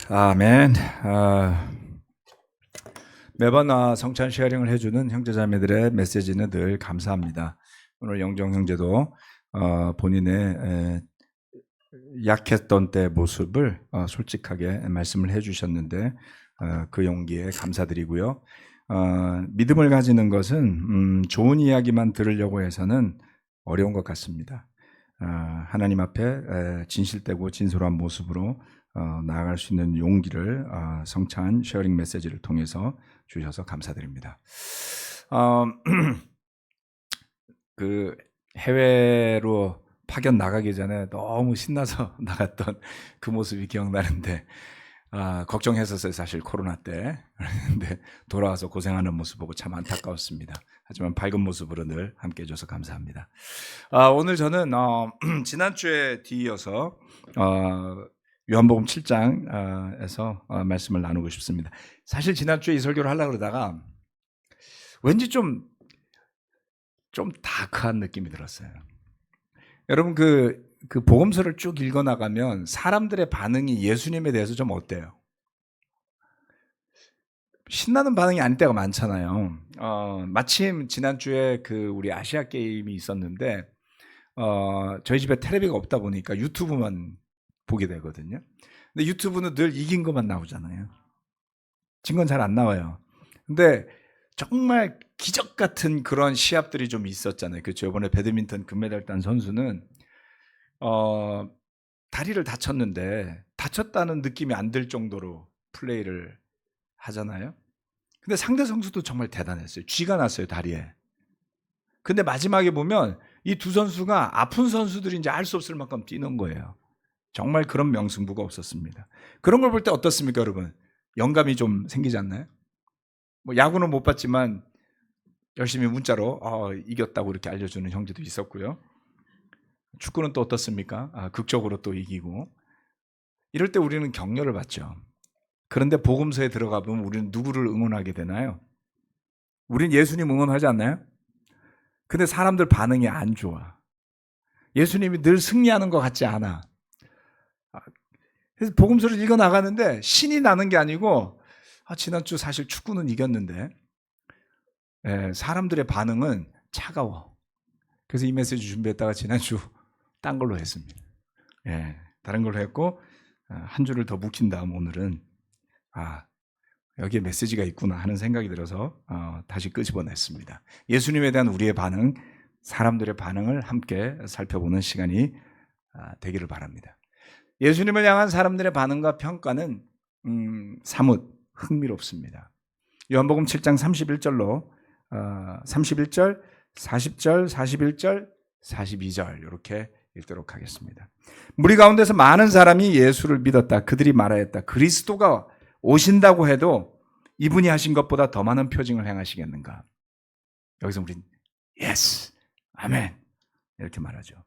아멘. 매번 성찬 쉐어링을 해주는 형제자매들의 메시지는 늘 감사합니다. 오늘 영정 형제도 본인의 약했던 때 모습을 솔직하게 말씀을 해주셨는데 그 용기에 감사드리고요. 믿음을 가지는 것은 좋은 이야기만 들으려고 해서는 어려운 것 같습니다. 하나님 앞에 진실되고 진솔한 모습으로 나아갈 수 있는 용기를 성찬 쉐어링 메시지를 통해서 주셔서 감사드립니다. 그 해외로 파견 나가기 전에 너무 신나서 나갔던 그 모습이 기억나는데 걱정했었어요. 사실 코로나 때. 근데 돌아와서 고생하는 모습 보고 참 안타까웠습니다. 하지만 밝은 모습으로 늘 함께 해줘서 감사합니다. 오늘 저는 지난주에 뒤이어서 요한복음 7장에서 말씀을 나누고 싶습니다. 사실 지난주에 이 설교를 하려고 그러다가 왠지 좀 다크한 느낌이 들었어요. 여러분 그 복음서를 쭉 읽어나가면 사람들의 반응이 예수님에 대해서 좀 어때요? 신나는 반응이 아닐 때가 많잖아요. 마침 지난주에 우리 아시아 게임이 있었는데 저희 집에 텔레비가 없다 보니까 유튜브만 보게 되거든요. 근데 유튜브는 늘 이긴 것만 나오잖아요. 진 건 잘 안 나와요. 근데 정말 기적 같은 그런 시합들이 좀 있었잖아요. 그렇죠. 이번에 배드민턴 금메달 딴 선수는 다리를 다쳤는데 다쳤다는 느낌이 안 들 정도로 플레이를 하잖아요. 근데 상대 선수도 정말 대단했어요. 쥐가 났어요, 다리에. 근데 마지막에 보면 이 두 선수가 아픈 선수들인지 알 수 없을 만큼 뛰는 거예요. 정말 그런 명승부가 없었습니다. 그런 걸 볼 때 어떻습니까, 여러분? 영감이 좀 생기지 않나요? 뭐 야구는 못 봤지만 열심히 문자로 이겼다고 이렇게 알려주는 형제도 있었고요. 축구는 또 어떻습니까? 극적으로 또 이기고. 이럴 때 우리는 격려를 받죠. 그런데 복음서에 들어가 보면 우리는 누구를 응원하게 되나요? 우린 예수님 응원하지 않나요? 근데 사람들 반응이 안 좋아. 예수님이 늘 승리하는 것 같지 않아. 그래서 복음서를 읽어 나가는데 신이 나는 게 아니고 지난주 사실 축구는 이겼는데 사람들의 반응은 차가워. 그래서 이 메시지 준비했다가 지난주 딴 걸로 했습니다. 다른 걸로 했고 한 줄을 더 묵힌 다음 오늘은 여기에 메시지가 있구나 하는 생각이 들어서 다시 끄집어냈습니다. 예수님에 대한 우리의 반응, 사람들의 반응을 함께 살펴보는 시간이 되기를 바랍니다. 예수님을 향한 사람들의 반응과 평가는 사뭇 흥미롭습니다. 요한복음 7장 31절로 31절, 40절, 41절, 42절 이렇게 읽도록 하겠습니다. 무리 가운데서 많은 사람이 예수를 믿었다. 그들이 말하였다. 그리스도가 오신다고 해도 이분이 하신 것보다 더 많은 표징을 행하시겠는가? 여기서 우린 예스, 아멘 이렇게 말하죠.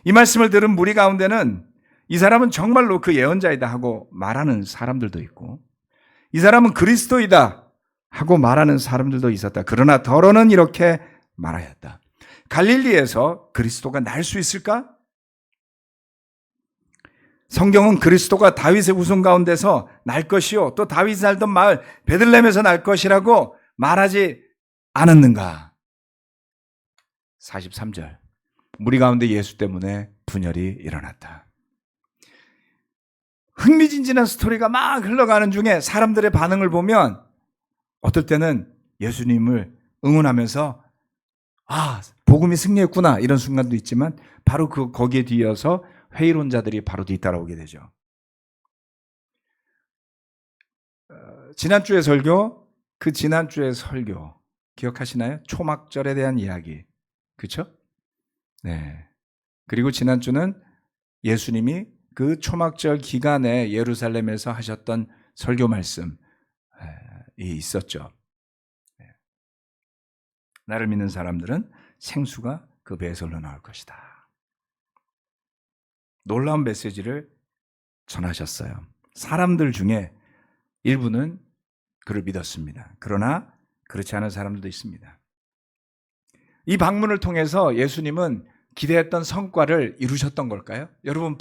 이 말씀을 들은 무리 가운데는 이 사람은 정말로 그 예언자이다 하고 말하는 사람들도 있고 이 사람은 그리스도이다 하고 말하는 사람들도 있었다. 그러나 더러는 이렇게 말하였다. 갈릴리에서 그리스도가 날 수 있을까? 성경은 그리스도가 다윗의 후손 가운데서 날 것이요 또 다윗이 살던 마을 베들레헴에서 날 것이라고 말하지 않았는가? 43절 무리 가운데 예수 때문에 분열이 일어났다. 흥미진진한 스토리가 막 흘러가는 중에 사람들의 반응을 보면 어떨 때는 예수님을 응원하면서 복음이 승리했구나 이런 순간도 있지만 바로 거기에 뒤이어서 회의론자들이 바로 뒤따라오게 되죠. 지난주의 설교, 그 지난주의 설교 기억하시나요? 초막절에 대한 이야기. 그렇죠? 네. 그리고 지난주는 예수님이 그 초막절 기간에 예루살렘에서 하셨던 설교 말씀이 있었죠. 나를 믿는 사람들은 생수가 그 배에서 흘러나올 것이다. 놀라운 메시지를 전하셨어요. 사람들 중에 일부는 그를 믿었습니다. 그러나 그렇지 않은 사람들도 있습니다. 이 방문을 통해서 예수님은 기대했던 성과를 이루셨던 걸까요? 여러분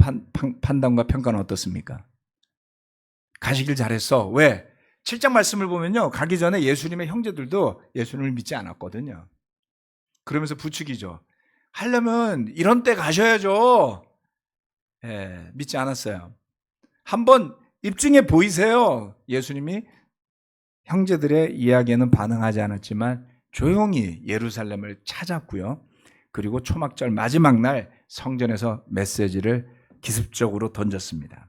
판단과 평가는 어떻습니까? 가시길 잘했어. 왜? 7장 말씀을 보면요, 가기 전에 예수님의 형제들도 예수님을 믿지 않았거든요. 그러면서 부추기죠. 하려면 이런 때 가셔야죠. 믿지 않았어요. 한번 입증해 보이세요. 예수님이 형제들의 이야기에는 반응하지 않았지만 조용히 예루살렘을 찾았고요. 그리고 초막절 마지막 날 성전에서 메시지를 기습적으로 던졌습니다.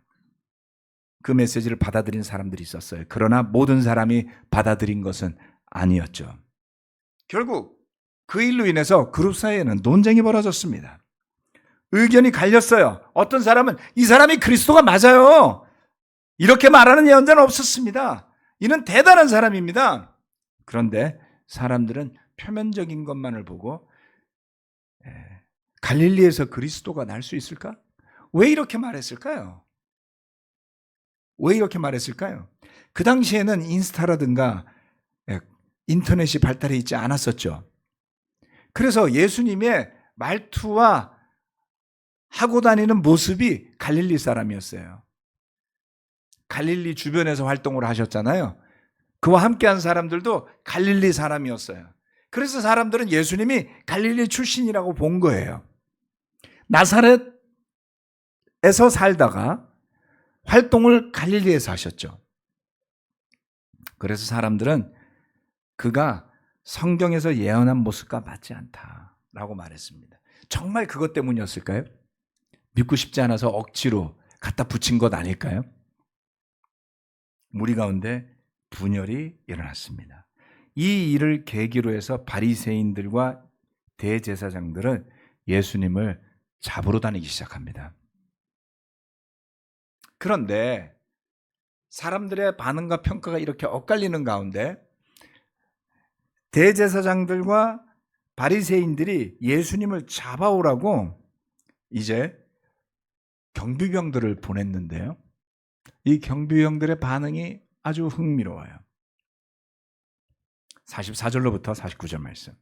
그 메시지를 받아들인 사람들이 있었어요. 그러나 모든 사람이 받아들인 것은 아니었죠. 결국 그 일로 인해서 그룹 사이에는 논쟁이 벌어졌습니다. 의견이 갈렸어요. 어떤 사람은 이 사람이 그리스도가 맞아요. 이렇게 말하는 예언자는 없었습니다. 이는 대단한 사람입니다. 그런데 사람들은 표면적인 것만을 보고 갈릴리에서 그리스도가 날 수 있을까? 왜 이렇게 말했을까요? 왜 이렇게 말했을까요? 그 당시에는 인스타라든가 인터넷이 발달해 있지 않았었죠. 그래서 예수님의 말투와 하고 다니는 모습이 갈릴리 사람이었어요. 갈릴리 주변에서 활동을 하셨잖아요. 그와 함께한 사람들도 갈릴리 사람이었어요. 그래서 사람들은 예수님이 갈릴리 출신이라고 본 거예요. 나사렛에서 살다가 활동을 갈릴리에서 하셨죠. 그래서 사람들은 그가 성경에서 예언한 모습과 맞지 않다라고 말했습니다. 정말 그것 때문이었을까요? 믿고 싶지 않아서 억지로 갖다 붙인 것 아닐까요? 무리 가운데 분열이 일어났습니다. 이 일을 계기로 해서 바리새인들과 대제사장들은 예수님을 잡으러 다니기 시작합니다. 그런데 사람들의 반응과 평가가 이렇게 엇갈리는 가운데 대제사장들과 바리새인들이 예수님을 잡아오라고 이제 경비병들을 보냈는데요. 이 경비병들의 반응이 아주 흥미로워요. 44절로부터 49절 말씀.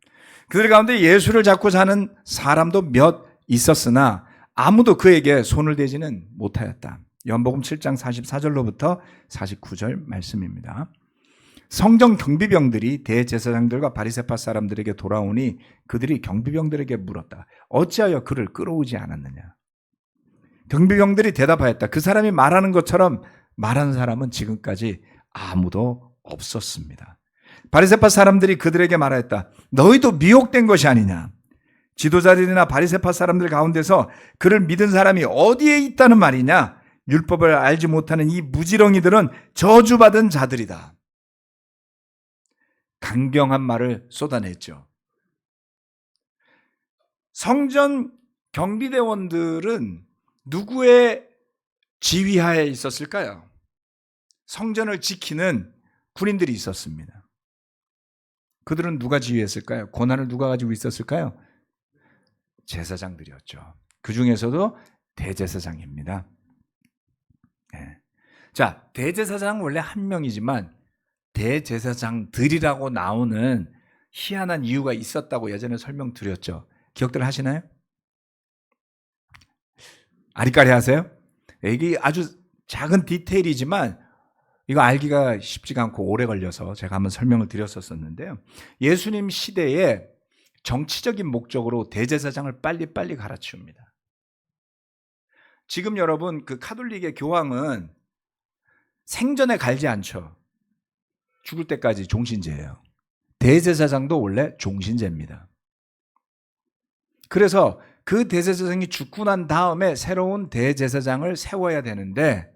그들 가운데 예수를 잡고 사는 사람도 몇 있었으나 아무도 그에게 손을 대지는 못하였다. 요한복음 7장 44절로부터 49절 말씀입니다. 성전 경비병들이 대제사장들과 바리새파 사람들에게 돌아오니 그들이 경비병들에게 물었다. 어찌하여 그를 끌어오지 않았느냐? 경비병들이 대답하였다. 그 사람이 말하는 것처럼 말한 사람은 지금까지 아무도 없었습니다. 바리새파 사람들이 그들에게 말하였다. 너희도 미혹된 것이 아니냐? 지도자들이나 바리새파 사람들 가운데서 그를 믿은 사람이 어디에 있다는 말이냐? 율법을 알지 못하는 이 무지렁이들은 저주받은 자들이다. 강경한 말을 쏟아냈죠. 성전 경비대원들은 누구의 지휘하에 있었을까요? 성전을 지키는 군인들이 있었습니다. 그들은 누가 지휘했을까요? 권한을 누가 가지고 있었을까요? 제사장들이었죠. 그 중에서도 대제사장입니다. 네. 자, 대제사장은 원래 한 명이지만 대제사장들이라고 나오는 희한한 이유가 있었다고 예전에 설명드렸죠. 기억들 하시나요? 아리까리 하세요? 이게 아주 작은 디테일이지만 이거 알기가 쉽지가 않고 오래 걸려서 제가 한번 설명을 드렸었는데요. 예수님 시대에 정치적인 목적으로 대제사장을 빨리빨리 갈아치웁니다. 지금 여러분 그 카톨릭의 교황은 생전에 갈지 않죠. 죽을 때까지 종신제예요. 대제사장도 원래 종신제입니다. 그래서 그 대제사장이 죽고 난 다음에 새로운 대제사장을 세워야 되는데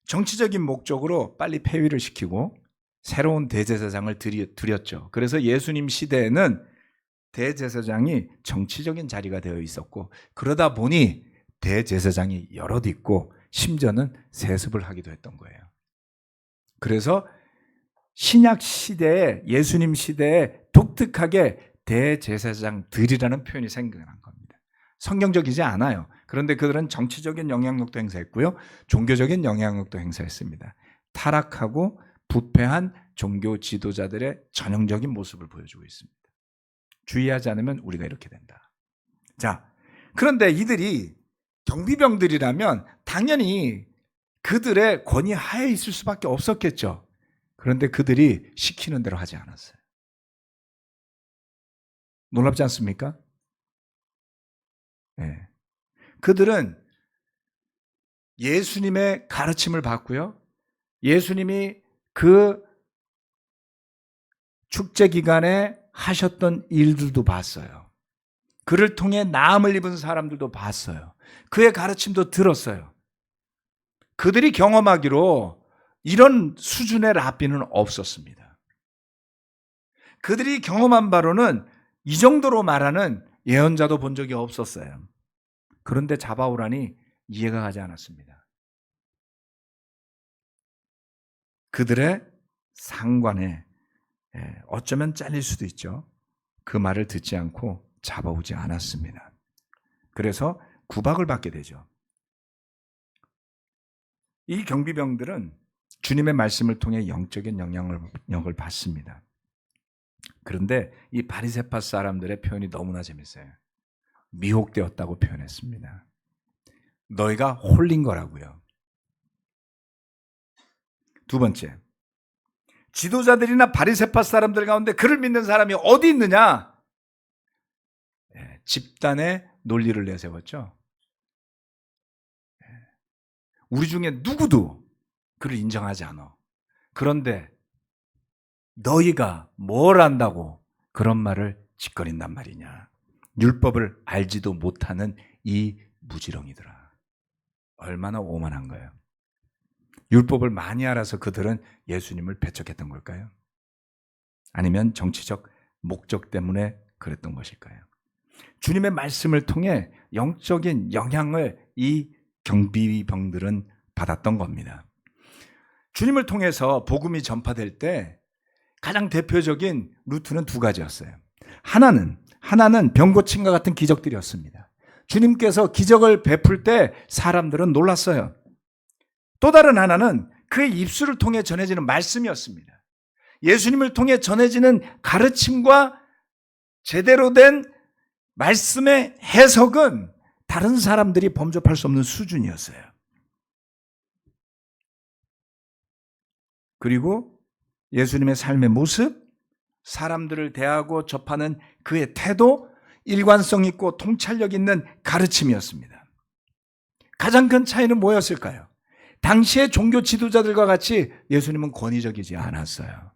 정치적인 목적으로 빨리 폐위를 시키고 새로운 대제사장을 들였죠. 그래서 예수님 시대에는 대제사장이 정치적인 자리가 되어 있었고 그러다 보니 대제사장이 여럿 있고 심지어는 세습을 하기도 했던 거예요. 그래서 신약 시대에 예수님 시대에 독특하게 대제사장들이라는 표현이 생겨난 겁니다. 성경적이지 않아요. 그런데 그들은 정치적인 영향력도 행사했고요. 종교적인 영향력도 행사했습니다. 타락하고 부패한 종교 지도자들의 전형적인 모습을 보여주고 있습니다. 주의하지 않으면 우리가 이렇게 된다. 자, 그런데 이들이 경비병들이라면 당연히 그들의 권위 하에 있을 수밖에 없었겠죠. 그런데 그들이 시키는 대로 하지 않았어요. 놀랍지 않습니까? 네. 그들은 예수님의 가르침을 받고요. 예수님이 그 축제 기간에 하셨던 일들도 봤어요. 그를 통해 나음을 입은 사람들도 봤어요. 그의 가르침도 들었어요. 그들이 경험하기로 이런 수준의 랍비는 없었습니다. 그들이 경험한 바로는 이 정도로 말하는 예언자도 본 적이 없었어요. 그런데 잡아오라니 이해가 가지 않았습니다. 그들의 상관에 어쩌면 잘릴 수도 있죠. 그 말을 듣지 않고 잡아오지 않았습니다. 그래서 구박을 받게 되죠. 이 경비병들은 주님의 말씀을 통해 영적인 영향을 받습니다. 그런데 이 바리새파 사람들의 표현이 너무나 재밌어요. 미혹되었다고 표현했습니다. 너희가 홀린 거라고요. 두 번째, 지도자들이나 바리새파 사람들 가운데 그를 믿는 사람이 어디 있느냐? 집단의 논리를 내세웠죠. 우리 중에 누구도 그를 인정하지 않아. 그런데 너희가 뭘 안다고 그런 말을 짓거린단 말이냐. 율법을 알지도 못하는 이 무지렁이들아. 얼마나 오만한 거예요. 율법을 많이 알아서 그들은 예수님을 배척했던 걸까요? 아니면 정치적 목적 때문에 그랬던 것일까요? 주님의 말씀을 통해 영적인 영향을 이 경비병들은 받았던 겁니다. 주님을 통해서 복음이 전파될 때 가장 대표적인 루트는 두 가지였어요. 하나는 병 고침과 같은 기적들이었습니다. 주님께서 기적을 베풀 때 사람들은 놀랐어요. 또 다른 하나는 그의 입술을 통해 전해지는 말씀이었습니다. 예수님을 통해 전해지는 가르침과 제대로 된 말씀의 해석은 다른 사람들이 범접할 수 없는 수준이었어요. 그리고 예수님의 삶의 모습, 사람들을 대하고 접하는 그의 태도, 일관성 있고 통찰력 있는 가르침이었습니다. 가장 큰 차이는 뭐였을까요? 당시의 종교 지도자들과 같이 예수님은 권위적이지 않았어요.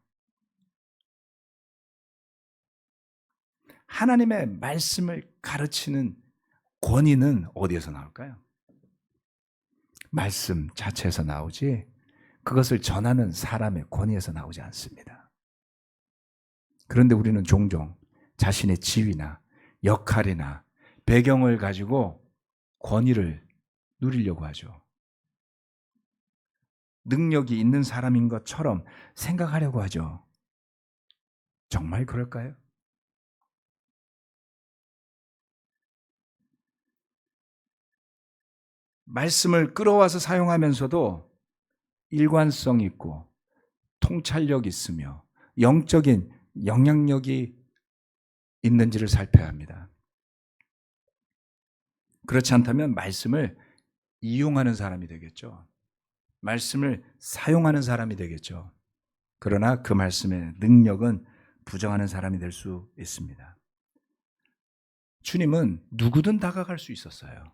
하나님의 말씀을 가르치는 권위는 어디에서 나올까요? 말씀 자체에서 나오지 그것을 전하는 사람의 권위에서 나오지 않습니다. 그런데 우리는 종종 자신의 지위나 역할이나 배경을 가지고 권위를 누리려고 하죠. 능력이 있는 사람인 것처럼 생각하려고 하죠. 정말 그럴까요? 말씀을 끌어와서 사용하면서도 일관성 있고 통찰력 있으며 영적인 영향력이 있는지를 살펴야 합니다. 그렇지 않다면 말씀을 이용하는 사람이 되겠죠. 말씀을 사용하는 사람이 되겠죠. 그러나 그 말씀의 능력은 부정하는 사람이 될 수 있습니다. 주님은 누구든 다가갈 수 있었어요.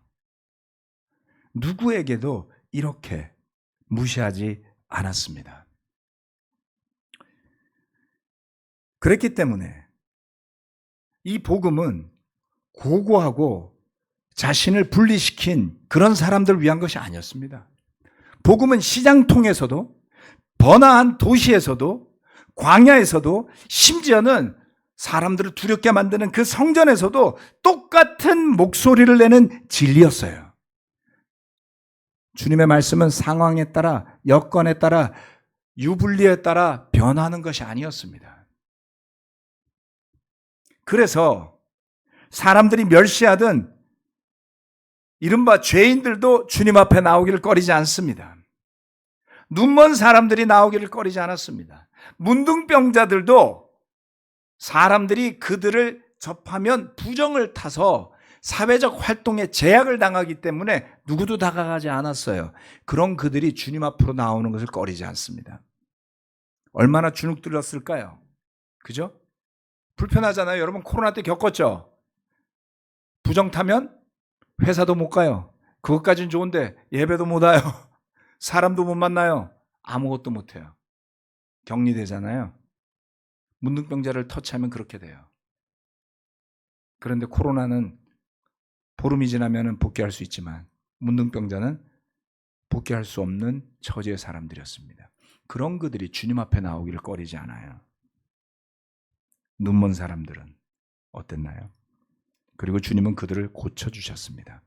누구에게도 이렇게 무시하지 않았습니다. 그랬기 때문에 이 복음은 고고하고 자신을 분리시킨 그런 사람들을 위한 것이 아니었습니다. 복음은 시장통에서도 번화한 도시에서도 광야에서도 심지어는 사람들을 두렵게 만드는 그 성전에서도 똑같은 목소리를 내는 진리였어요. 주님의 말씀은 상황에 따라, 여건에 따라, 유불리에 따라 변하는 것이 아니었습니다. 그래서 사람들이 멸시하든 이른바 죄인들도 주님 앞에 나오기를 꺼리지 않습니다. 눈먼 사람들이 나오기를 꺼리지 않았습니다. 문둥병자들도 사람들이 그들을 접하면 부정을 타서 사회적 활동에 제약을 당하기 때문에 누구도 다가가지 않았어요. 그런 그들이 주님 앞으로 나오는 것을 꺼리지 않습니다. 얼마나 주눅 들었을까요? 그죠? 불편하잖아요. 여러분 코로나 때 겪었죠? 부정 타면 회사도 못 가요. 그것까진 좋은데 예배도 못 와요. 사람도 못 만나요. 아무것도 못 해요. 격리되잖아요. 문둥병자를 터치하면 그렇게 돼요. 그런데 코로나는 보름이 지나면 복귀할 수 있지만 문둥병자는 복귀할 수 없는 처지의 사람들이었습니다. 그런 그들이 주님 앞에 나오기를 꺼리지 않아요. 눈먼 사람들은 어땠나요? 그리고 주님은 그들을 고쳐주셨습니다.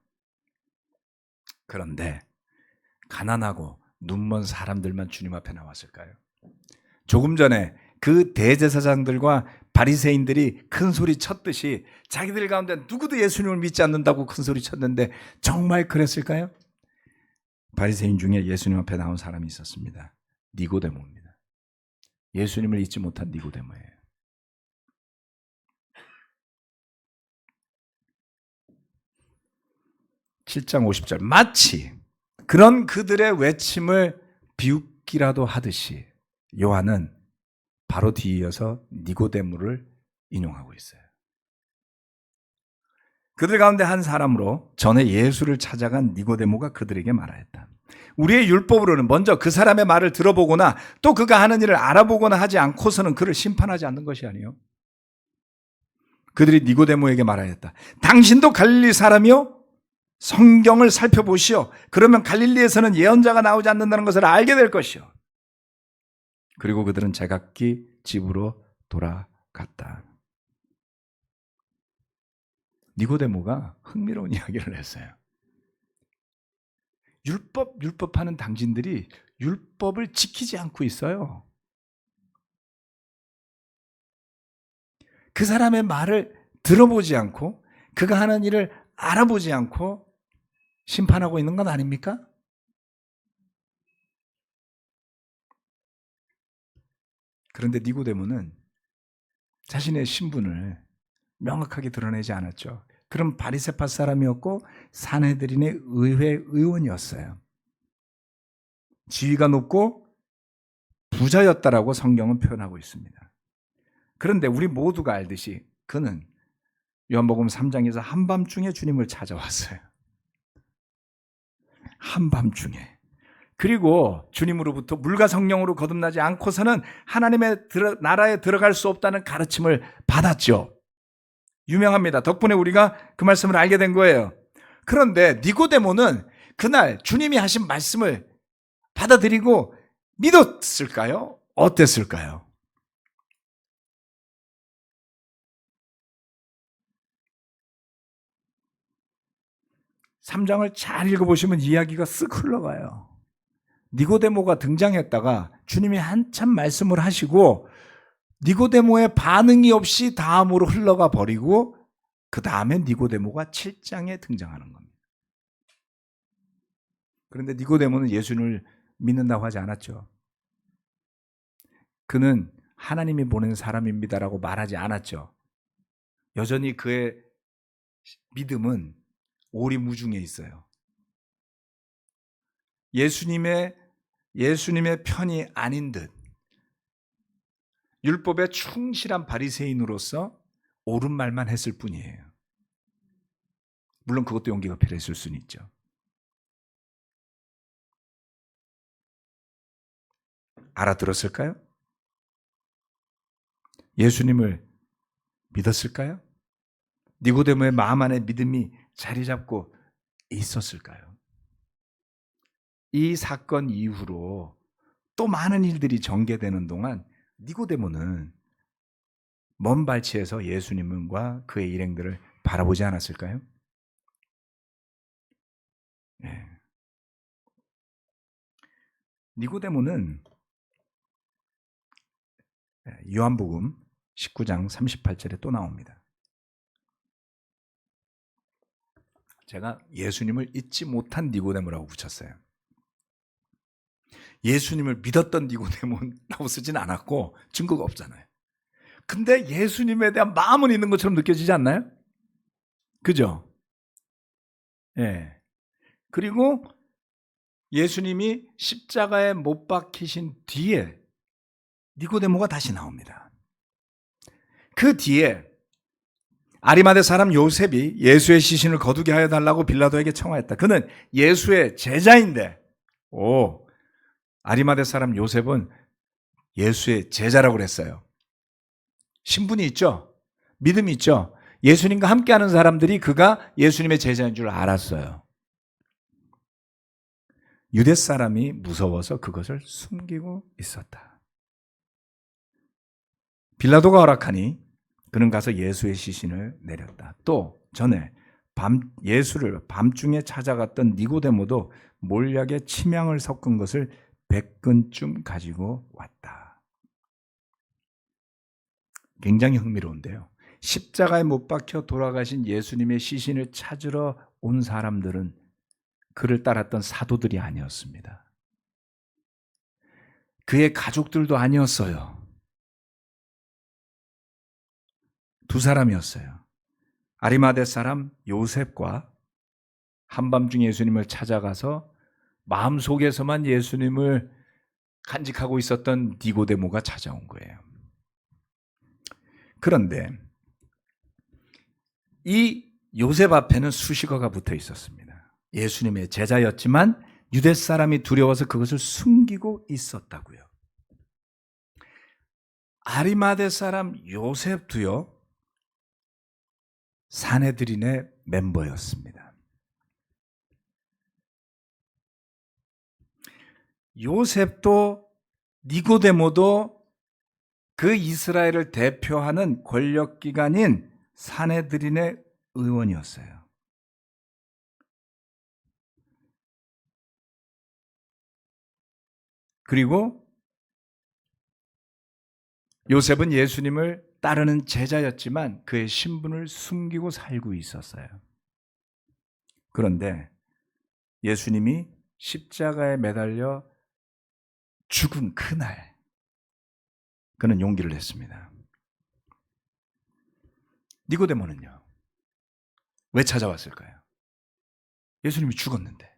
그런데 가난하고 눈먼 사람들만 주님 앞에 나왔을까요? 조금 전에 그 대제사장들과 바리새인들이 큰 소리 쳤듯이 자기들 가운데 누구도 예수님을 믿지 않는다고 큰 소리 쳤는데 정말 그랬을까요? 바리새인 중에 예수님 앞에 나온 사람이 있었습니다. 니고데모입니다. 예수님을 잊지 못한 니고데모예요. 7장 50절 마치 그런 그들의 외침을 비웃기라도 하듯이 요한은 바로 뒤이어서 니고데모를 인용하고 있어요. 그들 가운데 한 사람으로 전에 예수를 찾아간 니고데모가 그들에게 말하였다. 우리의 율법으로는 먼저 그 사람의 말을 들어보거나 또 그가 하는 일을 알아보거나 하지 않고서는 그를 심판하지 않는 것이 아니요. 그들이 니고데모에게 말하였다. 당신도 갈릴리 사람이요? 성경을 살펴보시오. 그러면 갈릴리에서는 예언자가 나오지 않는다는 것을 알게 될 것이요. 그리고 그들은 제각기 집으로 돌아갔다. 니고데모가 흥미로운 이야기를 했어요. 율법하는 당신들이 율법을 지키지 않고 있어요. 그 사람의 말을 들어보지 않고 그가 하는 일을 알아보지 않고 심판하고 있는 건 아닙니까? 그런데 니고데모는 자신의 신분을 명확하게 드러내지 않았죠. 그럼 바리새파 사람이었고 산헤드린의 의회 의원이었어요. 지위가 높고 부자였다라고 성경은 표현하고 있습니다. 그런데 우리 모두가 알듯이 그는 요한복음 3장에서 한밤중에 주님을 찾아왔어요. 한밤중에. 그리고 주님으로부터 물과 성령으로 거듭나지 않고서는 하나님의 나라에 들어갈 수 없다는 가르침을 받았죠. 유명합니다. 덕분에 우리가 그 말씀을 알게 된 거예요. 그런데 니고데모는 그날 주님이 하신 말씀을 받아들이고 믿었을까요? 어땠을까요? 3장을 잘 읽어보시면 이야기가 쓱 흘러가요. 니고데모가 등장했다가 주님이 한참 말씀을 하시고 니고데모의 반응이 없이 다음으로 흘러가 버리고 그 다음에 니고데모가 7장에 등장하는 겁니다. 그런데 니고데모는 예수님을 믿는다고 하지 않았죠. 그는 하나님이 보낸 사람입니다라고 말하지 않았죠. 여전히 그의 믿음은 오리무중에 있어요. 예수님의 편이 아닌 듯 율법에 충실한 바리새인으로서 옳은 말만 했을 뿐이에요. 물론 그것도 용기가 필요했을 수는 있죠. 알아들었을까요? 예수님을 믿었을까요? 니고데모의 마음 안에 믿음이 자리 잡고 있었을까요? 이 사건 이후로 또 많은 일들이 전개되는 동안 니고데모는 먼 발치에서 예수님과 그의 일행들을 바라보지 않았을까요? 네. 니고데모는 요한복음 19장 38절에 또 나옵니다. 제가 예수님을 잊지 못한 니고데모라고 붙였어요. 예수님을 믿었던 니고데모라고 쓰진 않았고 증거가 없잖아요. 근데 예수님에 대한 마음은 있는 것처럼 느껴지지 않나요? 그죠? 예. 그리고 예수님이 십자가에 못 박히신 뒤에 니고데모가 다시 나옵니다. 그 뒤에 아리마대 사람 요셉이 예수의 시신을 거두게 하여 달라고 빌라도에게 청하였다. 그는 예수의 제자인데, 아리마대 사람 요셉은 예수의 제자라고 그랬어요. 신분이 있죠? 믿음이 있죠? 예수님과 함께하는 사람들이 그가 예수님의 제자인 줄 알았어요. 유대 사람이 무서워서 그것을 숨기고 있었다. 빌라도가 허락하니 그는 가서 예수의 시신을 내렸다. 또 전에 예수를 밤중에 찾아갔던 니고데모도 몰약에 침향을 섞은 것을 100근쯤 가지고 왔다. 굉장히 흥미로운데요. 십자가에 못 박혀 돌아가신 예수님의 시신을 찾으러 온 사람들은 그를 따랐던 사도들이 아니었습니다. 그의 가족들도 아니었어요. 두 사람이었어요. 아리마대 사람 요셉과 한밤중에 예수님을 찾아가서 마음속에서만 예수님을 간직하고 있었던 니고데모가 찾아온 거예요. 그런데 이 요셉 앞에는 수식어가 붙어 있었습니다. 예수님의 제자였지만 유대 사람이 두려워서 그것을 숨기고 있었다고요. 아리마대 사람 요셉도요, 산헤드린의 멤버였습니다. 요셉도 니고데모도 그 이스라엘을 대표하는 권력기관인 산헤드린의 의원이었어요. 그리고 요셉은 예수님을 따르는 제자였지만 그의 신분을 숨기고 살고 있었어요. 그런데 예수님이 십자가에 매달려 죽은 그날 그는 용기를 냈습니다. 니고데모는요, 왜 찾아왔을까요? 예수님이 죽었는데.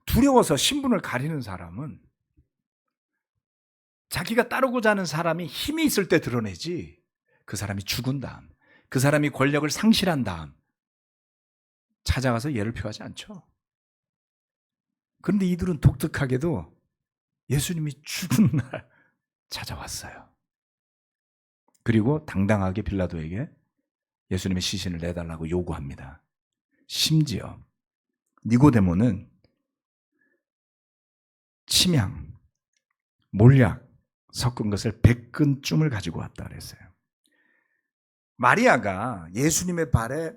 두려워서 신분을 가리는 사람은 자기가 따르고자 하는 사람이 힘이 있을 때 드러내지, 그 사람이 죽은 다음, 그 사람이 권력을 상실한 다음 찾아가서 예를 표하지 않죠. 그런데 이들은 독특하게도 예수님이 죽은 날 찾아왔어요. 그리고 당당하게 빌라도에게 예수님의 시신을 내달라고 요구합니다. 심지어 니고데모는 침향, 몰약 섞은 것을 100근쯤을 가지고 왔다 그랬어요. 마리아가 예수님의 발에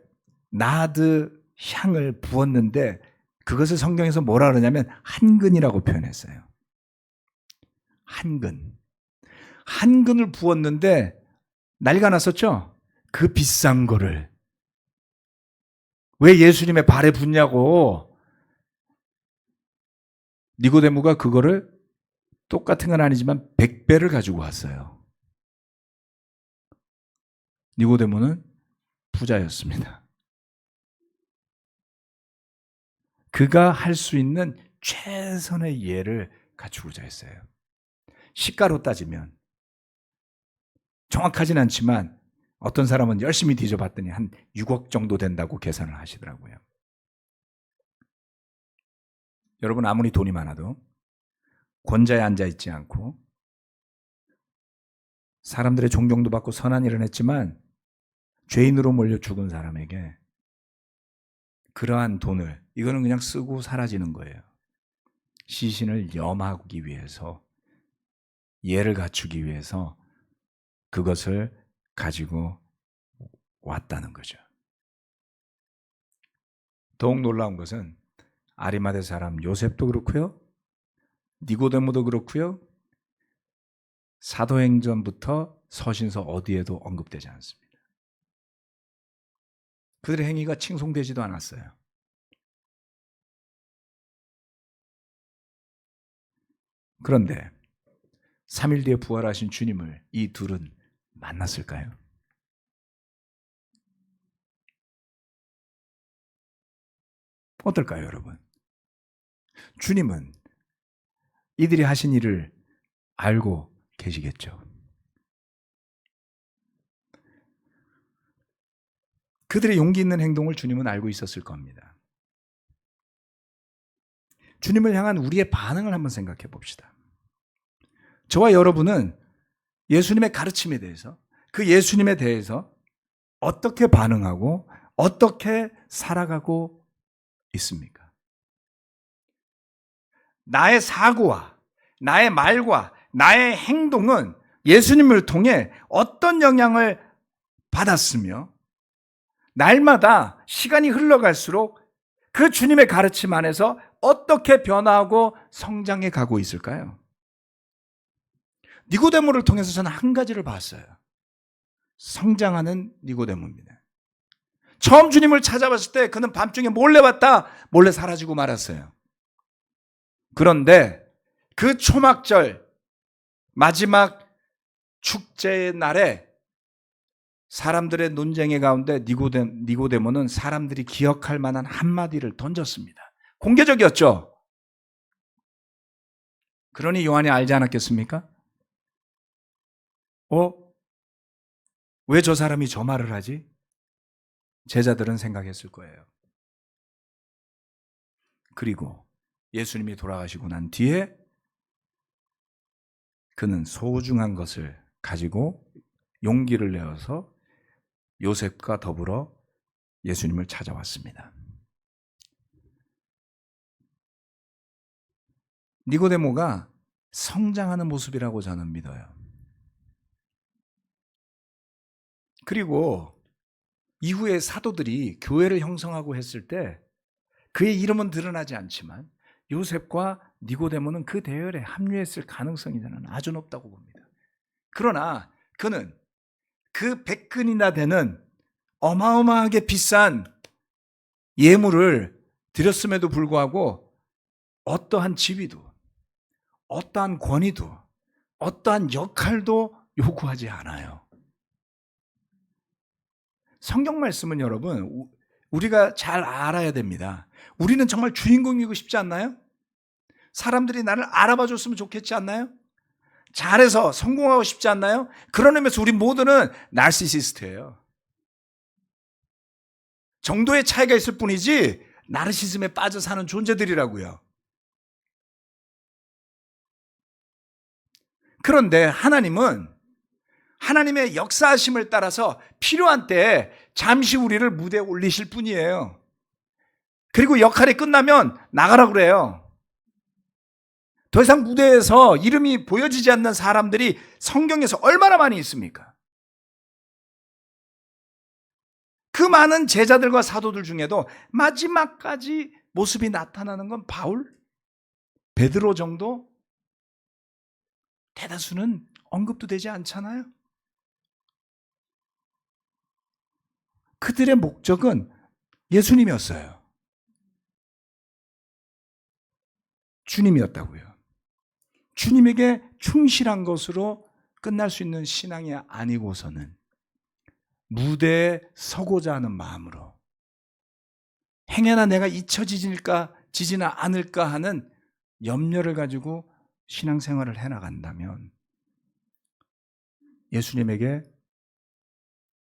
나드 향을 부었는데 그것을 성경에서 뭐라 그러냐면 한근이라고 표현했어요. 한근. 한근을 부었는데 난리가 났었죠? 그 비싼 거를 왜 예수님의 발에 붓냐고. 니고데모가 그거를 똑같은 건 아니지만 100배를 가지고 왔어요. 니고데모는 부자였습니다. 그가 할 수 있는 최선의 예를 갖추고자 했어요. 시가로 따지면 정확하진 않지만 어떤 사람은 열심히 뒤져봤더니 한 6억 정도 된다고 계산을 하시더라고요. 여러분, 아무리 돈이 많아도 권자에 앉아있지 않고 사람들의 존경도 받고 선한 일을 했지만 죄인으로 몰려 죽은 사람에게 그러한 돈을, 이거는 그냥 쓰고 사라지는 거예요. 시신을 염하기 위해서, 예를 갖추기 위해서 그것을 가지고 왔다는 거죠. 더욱 놀라운 것은 아리마대 사람 요셉도 그렇고요, 니고데모도 그렇고요, 사도행전부터 서신서 어디에도 언급되지 않습니다. 그들의 행위가 칭송되지도 않았어요. 그런데 3일 뒤에 부활하신 주님을 이 둘은 만났을까요? 어떨까요, 여러분? 주님은 이들이 하신 일을 알고 계시겠죠. 그들의 용기 있는 행동을 주님은 알고 있었을 겁니다. 주님을 향한 우리의 반응을 한번 생각해 봅시다. 저와 여러분은 예수님의 가르침에 대해서, 그 예수님에 대해서 어떻게 반응하고 어떻게 살아가고 있습니까? 나의 사고와 나의 말과 나의 행동은 예수님을 통해 어떤 영향을 받았으며, 날마다 시간이 흘러갈수록 그 주님의 가르침 안에서 어떻게 변화하고 성장해 가고 있을까요? 니고데모를 통해서 저는 한 가지를 봤어요. 성장하는 니고데모입니다. 처음 주님을 찾아봤을 때 그는 밤중에 몰래 봤다 몰래 사라지고 말았어요. 그런데 그 초막절 마지막 축제의 날에 사람들의 논쟁의 가운데 니고데모는 사람들이 기억할 만한 한마디를 던졌습니다. 공개적이었죠. 그러니 요한이 알지 않았겠습니까? 왜 저 사람이 저 말을 하지? 제자들은 생각했을 거예요. 그리고 예수님이 돌아가시고 난 뒤에 그는 소중한 것을 가지고 용기를 내어서 요셉과 더불어 예수님을 찾아왔습니다. 니고데모가 성장하는 모습이라고 저는 믿어요. 그리고 이후에 사도들이 교회를 형성하고 했을 때 그의 이름은 드러나지 않지만 요셉과 니고데모는 그 대열에 합류했을 가능성이 저는 아주 높다고 봅니다. 그러나 그는 그 100근이나 되는 어마어마하게 비싼 예물을 드렸음에도 불구하고 어떠한 지위도, 어떠한 권위도, 어떠한 역할도 요구하지 않아요. 성경 말씀은 여러분, 우리가 잘 알아야 됩니다. 우리는 정말 주인공이고 싶지 않나요? 사람들이 나를 알아봐 줬으면 좋겠지 않나요? 잘해서 성공하고 싶지 않나요? 그런 의미에서 우리 모두는 나르시시스트예요. 정도의 차이가 있을 뿐이지 나르시즘에 빠져 사는 존재들이라고요. 그런데 하나님은 하나님의 역사하심을 따라서 필요한 때에 잠시 우리를 무대에 올리실 뿐이에요. 그리고 역할이 끝나면 나가라 그래요. 더 이상 무대에서 이름이 보여지지 않는 사람들이 성경에서 얼마나 많이 있습니까? 그 많은 제자들과 사도들 중에도 마지막까지 모습이 나타나는 건 바울, 베드로 정도? 대다수는 언급도 되지 않잖아요. 그들의 목적은 예수님이었어요. 주님이었다고요. 주님에게 충실한 것으로 끝날 수 있는 신앙이 아니고서는 무대에 서고자 하는 마음으로 행여나 내가 잊혀지지는 않을까 하는 염려를 가지고 신앙생활을 해나간다면 예수님에게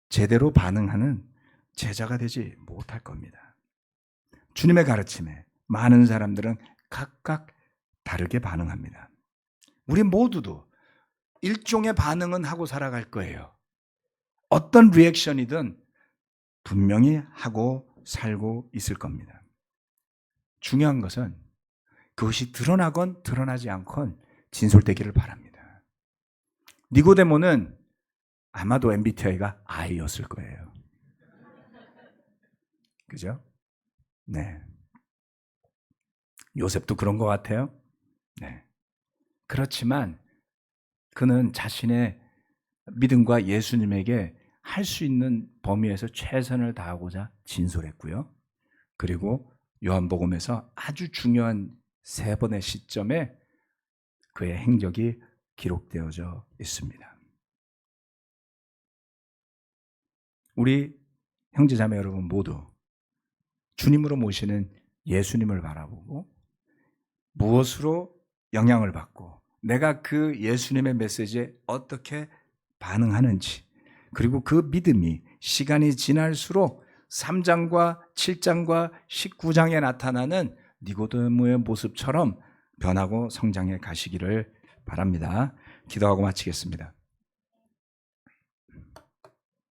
제대로 반응하는 제자가 되지 못할 겁니다. 주님의 가르침에 많은 사람들은 각각 다르게 반응합니다. 우리 모두도 일종의 반응은 하고 살아갈 거예요. 어떤 리액션이든 분명히 하고 살고 있을 겁니다. 중요한 것은 그것이 드러나건 드러나지 않건 진솔되기를 바랍니다. 니고데모는 아마도 MBTI가 I였을 거예요. 그죠? 네. 요셉도 그런 것 같아요. 네. 그렇지만 그는 자신의 믿음과 예수님에게 할 수 있는 범위에서 최선을 다하고자 진솔했고요. 그리고 요한복음에서 아주 중요한 3번의 시점에 그의 행적이 기록되어져 있습니다. 우리 형제자매 여러분 모두 주님으로 모시는 예수님을 바라보고 무엇으로 영향을 받고 내가 그 예수님의 메시지에 어떻게 반응하는지, 그리고 그 믿음이 시간이 지날수록 3장과 7장과 19장에 나타나는 니고데모의 모습처럼 변하고 성장해 가시기를 바랍니다. 기도하고 마치겠습니다.